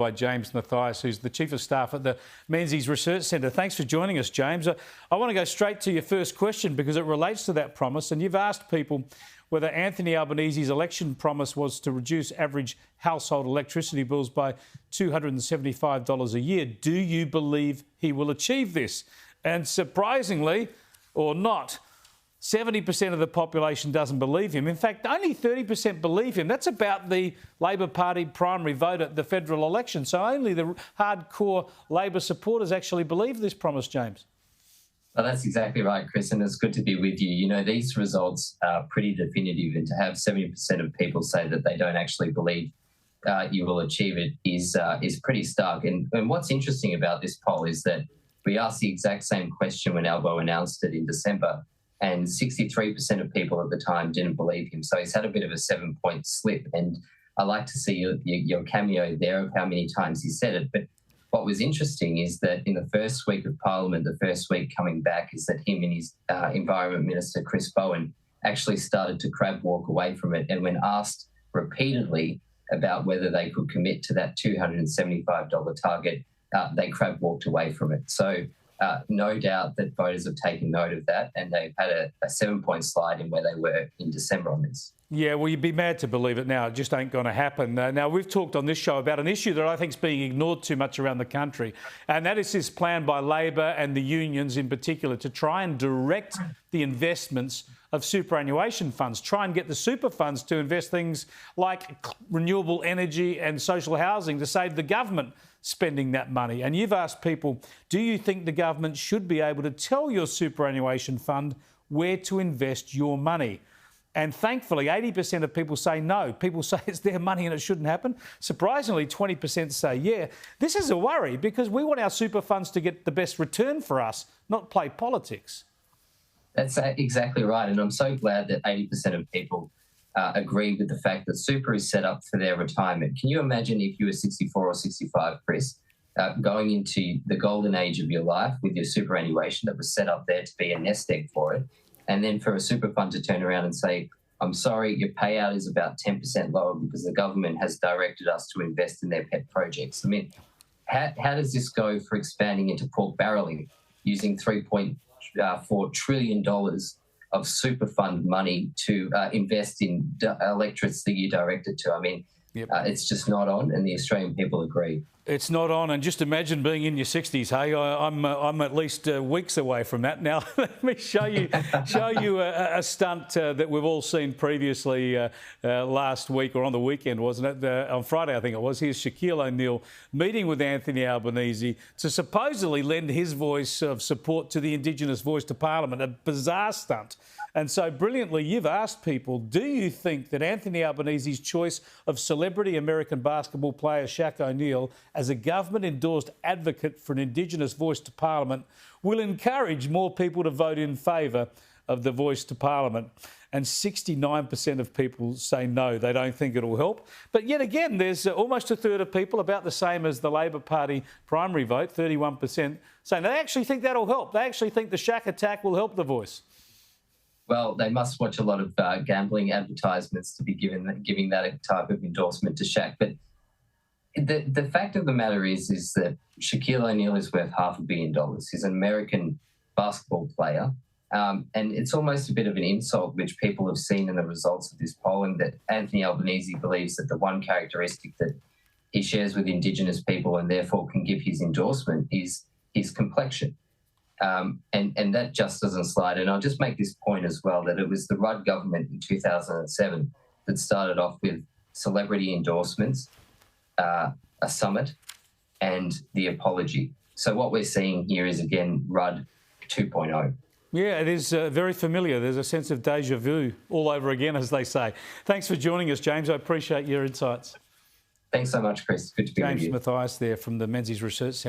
By James Mathias, who's the Chief of Staff at the Menzies Research Centre. Thanks for joining us, James. I want to go straight to your first question because it relates to that promise, and you've asked people whether Anthony Albanese's election promise was to reduce average household electricity bills by $275 a year. Do you believe he will achieve this? And surprisingly, or not, 70% of the population doesn't believe him. In fact, only 30% believe him. That's about the Labor Party primary vote at the federal election. So only the hardcore Labor supporters actually believe this promise, James. Well, that's exactly right, Chris, and it's good to be with you. You know, these results are pretty definitive, and to have 70% of people say that they don't actually believe you will achieve it is pretty stark. And what's interesting about this poll is that we asked the exact same question when Albo announced it in December, and 63% of people at the time didn't believe him. So he's had a bit of a 7-point slip. And I like to see your cameo there of how many times he said it. But what was interesting is that in the first week of Parliament, the first week coming back, is that him and his Environment Minister, Chris Bowen, actually started to crab walk away from it. And when asked repeatedly about whether they could commit to that $275 target, they crab walked away from it. So no doubt that voters have taken note of that, and they've had a 7-point slide in where they were in December on this. Yeah, well, you'd be mad to believe it now. It just ain't going to happen. Now, we've talked on this show about an issue that I think is being ignored too much around the country, and that is this plan by Labor and the unions in particular to try and direct the investments of superannuation funds, try and get the super funds to invest things like renewable energy and social housing to save the government spending that money. And you've asked people, do you think the government should be able to tell your superannuation fund where to invest your money? And thankfully, 80% of people say no. People say it's their money and it shouldn't happen. Surprisingly, 20% say yeah. This is a worry because we want our super funds to get the best return for us, not play politics. That's exactly right. And I'm so glad that 80% of people agree with the fact that super is set up for their retirement. Can you imagine if you were 64 or 65, Chris, going into the golden age of your life with your superannuation that was set up there to be a nest egg for it, and then for a super fund to turn around and say, I'm sorry, your payout is about 10% lower because the government has directed us to invest in their pet projects. I mean, how does this go for expanding into pork barrelling using $3.4 trillion of super fund money to invest in electricity you directed to? I mean, it's just not on, and the Australian people agree. It's not on, and just imagine being in your 60s. Hey, I'm at least weeks away from that. Now, let me show you a stunt that we've all seen previously last week, or on the weekend, wasn't it? On Friday, I think it was. Here's Shaquille O'Neal meeting with Anthony Albanese to supposedly lend his voice of support to the Indigenous voice to Parliament. A bizarre stunt. And so brilliantly, you've asked people, do you think that Anthony Albanese's choice of celebrity American basketball player Shaq O'Neal as a government-endorsed advocate for an Indigenous voice to Parliament will encourage more people to vote in favour of the voice to Parliament? And 69% of people say no, they don't think it'll help. But yet again, there's almost a third of people, about the same as the Labor Party primary vote, 31%, saying they actually think that'll help. They actually think the Shaq attack will help the voice. Well, they must watch a lot of gambling advertisements to be giving that type of endorsement to Shaq. But the fact of the matter is that Shaquille O'Neal is worth $500 million. He's an American basketball player. And it's almost a bit of an insult, which people have seen in the results of this polling, that Anthony Albanese believes that the one characteristic that he shares with Indigenous people and therefore can give his endorsement is his complexion. And that just doesn't slide. And I'll just make this point as well, that it was the Rudd government in 2007 that started off with celebrity endorsements, a summit, and the apology. So what we're seeing here is, again, Rudd 2.0. Yeah, it is very familiar. There's a sense of déjà vu all over again, as they say. Thanks for joining us, James. I appreciate your insights. Thanks so much, Chris. Good to be with you. James Mathias there from the Menzies Research Centre.